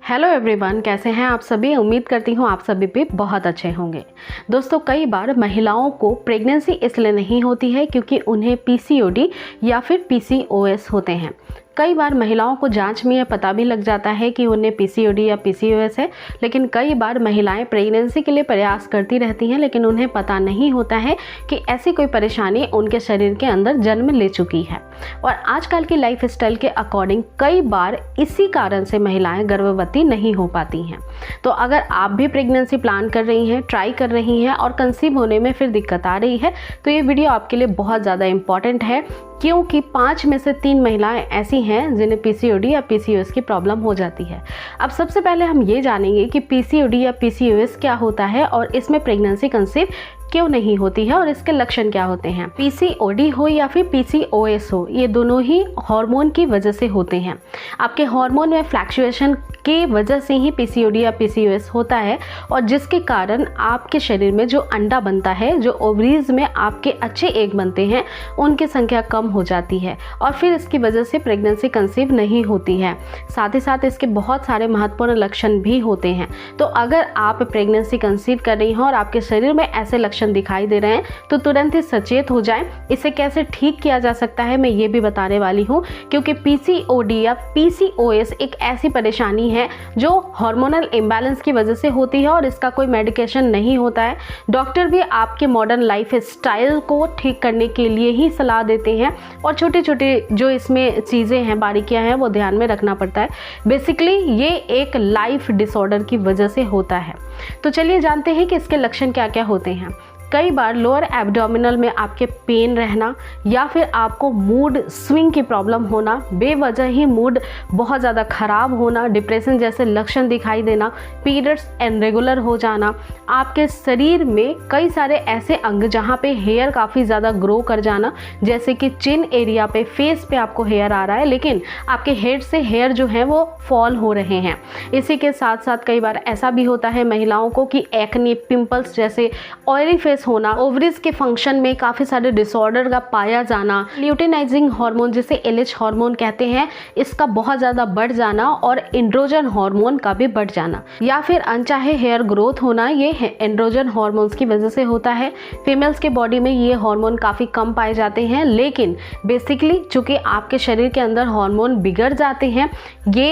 Hello everyone, कैसे हैं आप सभी। उम्मीद करती हूँ आप सभी भी बहुत अच्छे होंगे। दोस्तों, कई बार महिलाओं को प्रेगनेंसी इसलिए नहीं होती है क्योंकि उन्हें पीसीओडी या फिर पीसीओएस होते हैं। कई बार महिलाओं को जांच में यह पता भी लग जाता है कि उन्हें पीसीओडी या पीसीओएस है, लेकिन कई बार महिलाएं प्रेगनेंसी के लिए प्रयास करती रहती हैं लेकिन उन्हें पता नहीं होता है कि ऐसी कोई परेशानी उनके शरीर के अंदर जन्म ले चुकी है। और आजकल की लाइफ स्टाइल के अकॉर्डिंग कई बार इसी कारण से महिलाएं गर्भवती नहीं हो पाती हैं। तो अगर आप भी प्रेगनेंसी प्लान कर रही हैं, ट्राई कर रही हैं और कंसीव होने में फिर दिक्कत आ रही है, तो ये वीडियो आपके लिए बहुत ज़्यादा इंपॉर्टेंट है, क्योंकि 5 में से 3 महिलाएं ऐसी हैं जिन्हें पीसीओडी या पीसीओएस की प्रॉब्लम हो जाती है। अब सबसे पहले हम ये जानेंगे कि पीसीओडी या पीसीओएस क्या होता है और इसमें प्रेगनेंसी कंसीव क्यों नहीं होती है और इसके लक्षण क्या होते हैं। पीसीओडी हो या फिर पीसीओएस हो, ये दोनों ही हार्मोन की वजह से होते हैं। आपके हार्मोन में फ्लक्चुएशन की वजह से ही पीसीओडी या पीसीओएस होता है, और जिसके कारण आपके शरीर में जो अंडा बनता है, जो ओवरीज में आपके अच्छे एग बनते हैं, उनकी संख्या कम हो जाती है और फिर इसकी वजह से प्रेगनेंसी कंसीव नहीं होती है। साथ ही साथ इसके बहुत सारे महत्वपूर्ण लक्षण भी होते हैं। तो अगर आप प्रेगनेंसी कंसीव कर रही हो और आपके शरीर में ऐसे लक्षण दिखाई दे रहे हैं तो तुरंत ही सचेत हो जाएं। इसे कैसे ठीक किया जा सकता है मैं ये भी बताने वाली हूँ, क्योंकि पीसीओडी या पीसीओएस एक ऐसी परेशानी है जो हार्मोनल इम्बैलेंस की वजह से होती है और इसका कोई मेडिकेशन नहीं होता है। डॉक्टर भी आपके मॉडर्न लाइफ स्टाइल को ठीक करने के लिए ही सलाह देते हैं और छोटे छोटे जो इसमें चीज़ें हैं, बारीकियां हैं, वो ध्यान में रखना पड़ता है। बेसिकली ये एक लाइफ डिसऑर्डर की वजह से होता है। तो चलिए जानते हैं कि इसके लक्षण क्या क्या होते हैं। कई बार लोअर एब्डोमिनल में आपके पेन रहना, या फिर आपको मूड स्विंग की प्रॉब्लम होना, बेवजह ही मूड बहुत ज़्यादा ख़राब होना, डिप्रेशन जैसे लक्षण दिखाई देना, पीरियड्स इरेगुलर हो जाना, आपके शरीर में कई सारे ऐसे अंग जहाँ पे हेयर काफ़ी ज़्यादा ग्रो कर जाना, जैसे कि चिन एरिया पे, फेस पे आपको हेयर आ रहा है लेकिन आपके हेड से हेयर जो है वो फॉल हो रहे हैं। इसी के साथ साथ कई बार ऐसा भी होता है महिलाओं को कि एक्ने, पिंपल्स जैसे ऑयली फेस होना, ओवरीज के फंक्शन में काफ़ी सारे डिसऑर्डर का पाया जाना, ल्यूटेनाइजिंग हार्मोन जिसे एलएच हार्मोन कहते हैं, इसका बहुत ज़्यादा बढ़ जाना और एंड्रोजन हार्मोन का भी बढ़ जाना, या फिर अनचाहे हेयर ग्रोथ होना, ये एंड्रोजन हार्मोन्स की वजह से होता है। फीमेल्स के बॉडी में ये हार्मोन काफ़ी कम पाए जाते हैं, लेकिन बेसिकली चूँकि आपके शरीर के अंदर हार्मोन बिगड़ जाते हैं, ये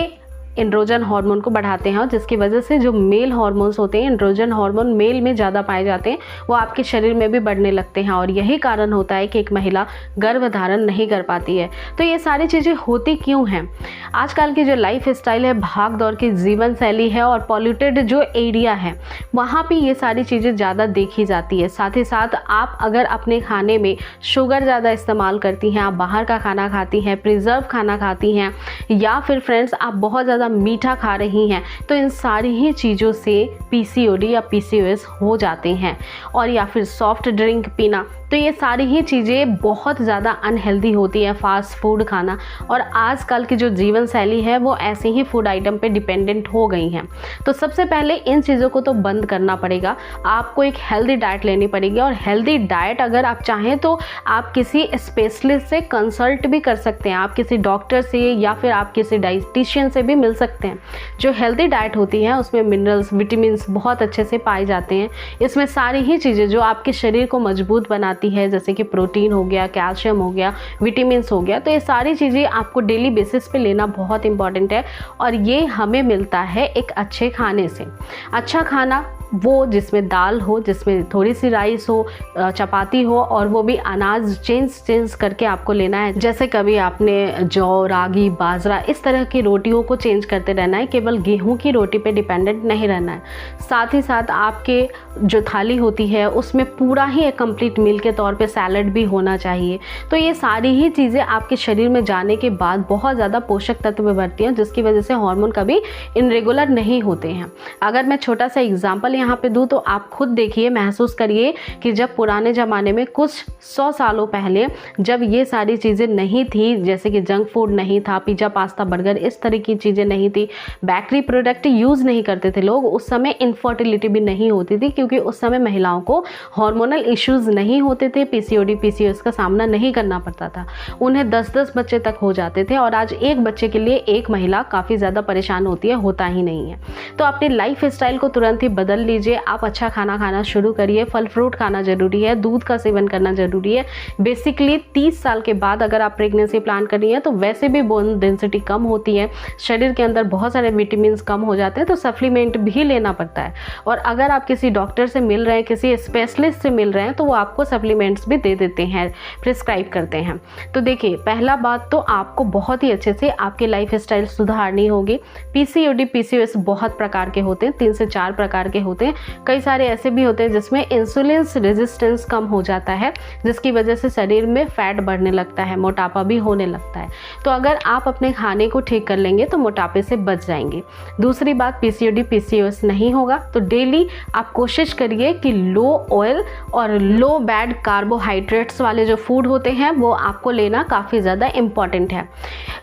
एंड्रोजन हार्मोन को बढ़ाते हैं और जिसकी वजह से जो मेल हार्मोन्स होते हैं, एंड्रोजन हार्मोन मेल में ज़्यादा पाए जाते हैं, वो आपके शरीर में भी बढ़ने लगते हैं और यही कारण होता है कि एक महिला गर्भधारण नहीं कर पाती है। तो ये सारी चीज़ें होती क्यों हैं? आजकल की जो लाइफ स्टाइल है, भाग दौड़ की जीवन शैली है और पॉल्यूटेड जो एरिया है, वहाँ पर ये सारी चीज़ें ज़्यादा देखी जाती है। साथ ही साथ आप अगर अपने खाने में शुगर ज़्यादा इस्तेमाल करती हैं, आप बाहर का खाना खाती हैं, प्रिजर्व खाना खाती हैं, या फिर फ्रेंड्स आप बहुत ज़्यादा मीठा खा रही हैं, तो इन सारी ही चीज़ों से पीसीओडी या पीसीओएस हो जाते हैं। और या फिर सॉफ्ट ड्रिंक पीना, तो ये सारी ही चीज़ें बहुत ज़्यादा अनहेल्दी होती है। फास्ट फूड खाना, और आजकल की जो जीवन शैली है वो ऐसे ही फूड आइटम पे डिपेंडेंट हो गई हैं। तो सबसे पहले इन चीज़ों को तो बंद करना पड़ेगा। आपको एक हेल्दी डाइट लेनी पड़ेगी, और हेल्दी डाइट अगर आप चाहें तो आप किसी स्पेशलिस्ट से कंसल्ट भी कर सकते हैं। आप किसी डॉक्टर से या फिर आप किसी डाइटिशियन से भी मिल सकते हैं। जो हेल्दी डाइट होती है उसमें मिनरल्स, विटामिन बहुत अच्छे से पाए जाते हैं। इसमें सारी ही चीज़ें जो आपके शरीर को मजबूत बनाती है, जैसे कि प्रोटीन हो गया, कैल्शियम हो गया, विटामिन्स हो गया, तो ये सारी चीज़ें आपको डेली बेसिस पे लेना बहुत इंपॉर्टेंट है। और ये हमें मिलता है एक अच्छे खाने से। अच्छा खाना वो जिसमें दाल हो, जिसमें थोड़ी सी राइस हो, चपाती हो, और वो भी अनाज चेंज करके आपको लेना है। जैसे कभी आपने जौ, रागी, बाजरा, इस तरह की रोटियों को चेंज करते रहना है, केवल गेहूं की रोटी पे डिपेंडेंट नहीं रहना है। साथ ही साथ आपके जो थाली होती है उसमें पूरा ही एक कंप्लीट मील के तौर पे सैलड भी होना चाहिए। तो ये सारी ही चीज़ें आपके शरीर में जाने के बाद बहुत ज़्यादा पोषक तत्व बढ़ती हैं, जिसकी वजह से हार्मोन कभी इनरेगुलर नहीं होते हैं। अगर मैं छोटा सा एग्जाम्पल यहाँ पे दूँ तो आप खुद देखिए, महसूस करिए कि जब पुराने ज़माने में कुछ 100 सालों पहले जब ये सारी चीज़ें नहीं थी, जैसे कि जंक फूड नहीं था, पिज़्ज़ा, पास्ता, बर्गर, इस तरह की चीज़ें नहीं थी, बेकरी प्रोडक्ट यूज़ नहीं करते थे लोग, उस समय इनफर्टिलिटी भी नहीं होती थी, क्योंकि उस समय महिलाओं को हार्मोनल इश्यूज़ नहीं होते होते थे, पीसीओडी पीसीओएस का सामना नहीं करना पड़ता था, उन्हें 10-10 बच्चे तक हो जाते थे और आज एक बच्चे के लिए एक महिला काफ़ी ज़्यादा परेशान होती है, होता ही नहीं है। तो अपनी लाइफ स्टाइल को तुरंत ही बदल लीजिए, आप अच्छा खाना खाना शुरू करिए, फल फ्रूट खाना ज़रूरी है, दूध का सेवन करना ज़रूरी है। बेसिकली 30 साल के बाद अगर आप प्रेगनेंसी प्लान कर रही हैं तो वैसे भी बोन डेंसिटी कम होती है, शरीर के अंदर बहुत सारे विटामिन कम हो जाते हैं, तो सप्लीमेंट भी लेना पड़ता है। और अगर आप किसी डॉक्टर से मिल रहे हैं, किसी स्पेशलिस्ट से मिल रहे हैं, तो वो आपको सप्लीमेंट्स भी दे देते हैं, प्रिस्क्राइब करते हैं। तो देखिए, पहला बात तो आपको बहुत ही अच्छे से आपकी लाइफ स्टाइल सुधारनी होगी। पीसीओडी पीसीओएस बहुत प्रकार के होते हैं, 3 से 4 प्रकार के होते हैं। कई सारे ऐसे भी होते हैं जिसमें इंसुलिन रेजिस्टेंस कम हो जाता है, जिसकी वजह से शरीर में फैट बढ़ने लगता है, मोटापा भी होने लगता है। तो अगर आप अपने खाने को ठीक कर लेंगे तो मोटापे से बच जाएंगे। दूसरी बात, पीसीओडी पीसीओएस नहीं होगा तो डेली आप कोशिश करिए कि लो ऑयल और लो बैड कार्बोहाइड्रेट्स वाले जो फूड होते हैं वो आपको लेना काफ़ी ज़्यादा इम्पॉर्टेंट है।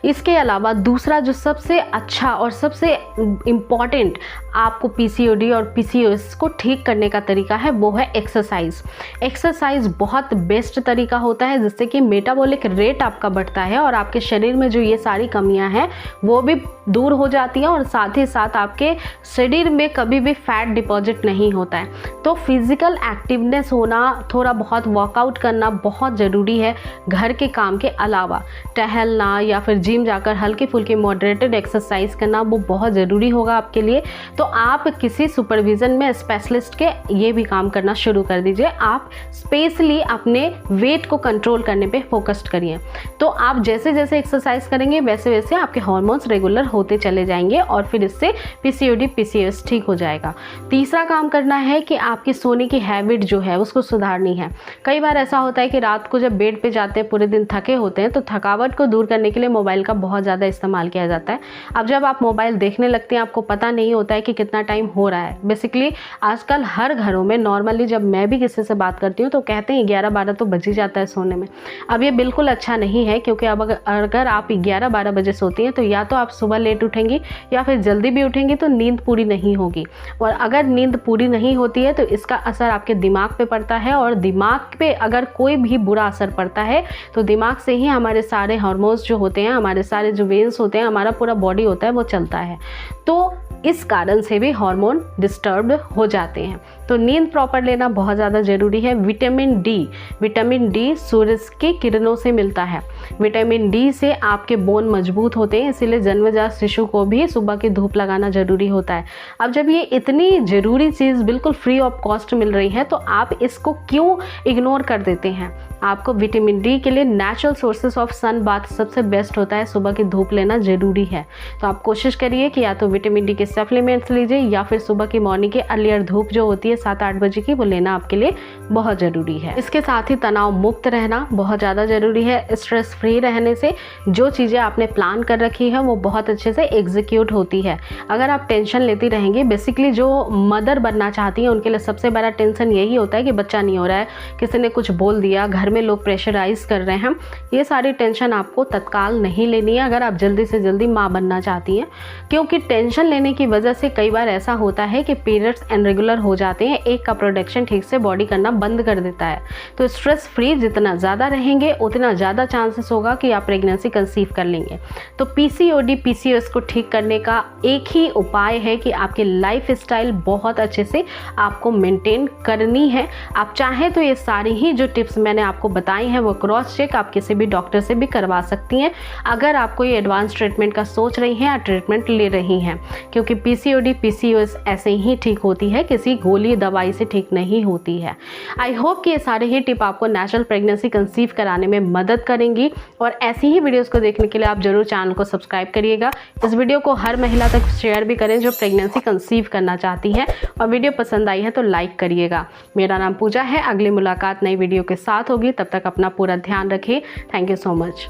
इसके अलावा दूसरा जो सबसे अच्छा और सबसे इम्पॉर्टेंट आपको पीसीओडी और पीसीओएस को ठीक करने का तरीका है वो है एक्सरसाइज। एक्सरसाइज बहुत बेस्ट तरीका होता है जिससे कि मेटाबॉलिक रेट आपका बढ़ता है और आपके शरीर में जो ये सारी कमियां हैं वो भी दूर हो जाती हैं और साथ ही साथ आपके शरीर में कभी भी फैट डिपॉजिट नहीं होता है। तो फिजिकल एक्टिवनेस होना, थोड़ा बहुत वर्कआउट करना बहुत ज़रूरी है। घर के काम के अलावा टहलना या फिर जिम जाकर हल्की फुल्की मॉडरेटेड एक्सरसाइज करना वो बहुत ज़रूरी होगा आपके लिए। तो आप किसी सुपरविज़न में स्पेशलिस्ट के ये भी काम करना शुरू कर दीजिए। आप स्पेशली अपने वेट को कंट्रोल करने पे फोकस्ड करिए। तो आप जैसे जैसे एक्सरसाइज करेंगे वैसे वैसे आपके हार्मोन्स रेगुलर होते चले जाएंगे और फिर इससे पीसीओडी पीसीओएस ठीक हो जाएगा। तीसरा काम करना है कि आपकी सोने की हैबिट जो है उसको सुधारनी है। कई बार ऐसा होता है कि रात को जब बेड पे जाते हैं, पूरे दिन थके होते हैं, तो थकावट को दूर करने के लिए मोबाइल का बहुत ज़्यादा इस्तेमाल किया जाता है। अब जब आप मोबाइल देखने लगते हैं आपको पता नहीं होता है कि कितना टाइम हो रहा है। बेसिकली आजकल हर घरों में नॉर्मली जब मैं भी किसी से बात करती हूँ तो कहते हैं 11-12 तो बज ही जाता है सोने में। अब ये बिल्कुल अच्छा नहीं है, क्योंकि अब अगर आप 11-12 बजे सोती हैं तो या तो आप सुबह लेट उठेंगी या फिर जल्दी भी उठेंगी तो नींद पूरी नहीं होगी। और अगर नींद पूरी नहीं होती है तो इसका असर आपके दिमाग पे पड़ता है, और दिमाग पे अगर कोई भी बुरा असर पड़ता है तो दिमाग से ही हमारे सारे हार्मोन्स जो होते हैं, हमारे सारे जो वेन्स होते हैं, हमारा पूरा बॉडी होता है वो चलता है। तो इस कारण से भी हार्मोन डिस्टर्ब्ड हो जाते हैं। तो नींद प्रॉपर लेना बहुत ज़्यादा ज़रूरी है। विटामिन डी सूरज की किरणों से मिलता है। विटामिन डी से आपके बोन मजबूत होते हैं, इसीलिए जन्मजात शिशु को भी सुबह की धूप लगाना ज़रूरी होता है। अब जब ये इतनी ज़रूरी चीज़ बिल्कुल फ्री ऑफ कॉस्ट मिल रही है तो आप इसको क्यों इग्नोर कर देते हैं? आपको विटामिन डी के लिए natural sources of sun bath सबसे बेस्ट होता है, सुबह की धूप लेना ज़रूरी है। तो आप कोशिश करिए कि या तो विटामिन डी के सप्लीमेंट्स लीजिए या फिर सुबह की मॉर्निंग के अर्लियर धूप जो होती है 7-8 बजे की, वो लेना आपके लिए बहुत ज़रूरी है। इसके साथ ही तनाव मुक्त रहना बहुत ज़्यादा ज़रूरी है। स्ट्रेस फ्री रहने से जो चीज़ें आपने प्लान कर रखी है वो बहुत अच्छे से एग्जीक्यूट होती है। अगर आप टेंशन लेती रहेंगे, बेसिकली जो मदर बनना चाहती हैं उनके लिए सबसे बड़ा टेंशन यही होता है कि बच्चा नहीं हो रहा है, किसी ने कुछ बोल दिया, घर में लोग प्रेशराइज कर रहे हैं। ये सारी टेंशन आपको तत्काल नहीं लेनी है अगर आप जल्दी से जल्दी माँ बनना चाहती हैं, क्योंकि टेंशन लेने की वजह से कई बार ऐसा होता है कि पीरियड्स इरेगुलर हो जाते हैं, एक का प्रोडक्शन ठीक से बॉडी करना बंद कर देता है। तो स्ट्रेस फ्री जितना ज़्यादा रहेंगे उतना ज़्यादा चांसेस होगा कि आप प्रेगनेंसी कंसीव कर लेंगे। तो पीसीओडी पीसीओएस को ठीक करने का एक ही उपाय है कि आपकी लाइफ स्टाइल बहुत अच्छे से आपको मेंटेन करनी है। आप चाहें तो ये सारी ही जो टिप्स मैंने आपको बताई हैं वो क्रॉस चेक आप किसी भी डॉक्टर से भी करवा सकती हैं अगर आप कोई एडवांस ट्रीटमेंट का सोच रही हैं या ट्रीटमेंट ले रही हैं, क्योंकि पीसीओडी पीसीओएस ऐसे ही ठीक होती है, किसी गोली दवाई से ठीक नहीं होती है। आई होप कि ये सारे ही टिप आपको नेचुरल प्रेगनेंसी कंसीव कराने में मदद करेंगी, और ऐसी ही वीडियोस को देखने के लिए आप जरूर चैनल को सब्सक्राइब करिएगा। इस वीडियो को हर महिला तक शेयर भी करें जो प्रेगनेंसी कंसीव करना चाहती है, और वीडियो पसंद आई है तो लाइक करिएगा। मेरा नाम पूजा है। अगली मुलाकात नई वीडियो के साथ होगी, तब तक अपना पूरा ध्यान रखिए। Thank you so much.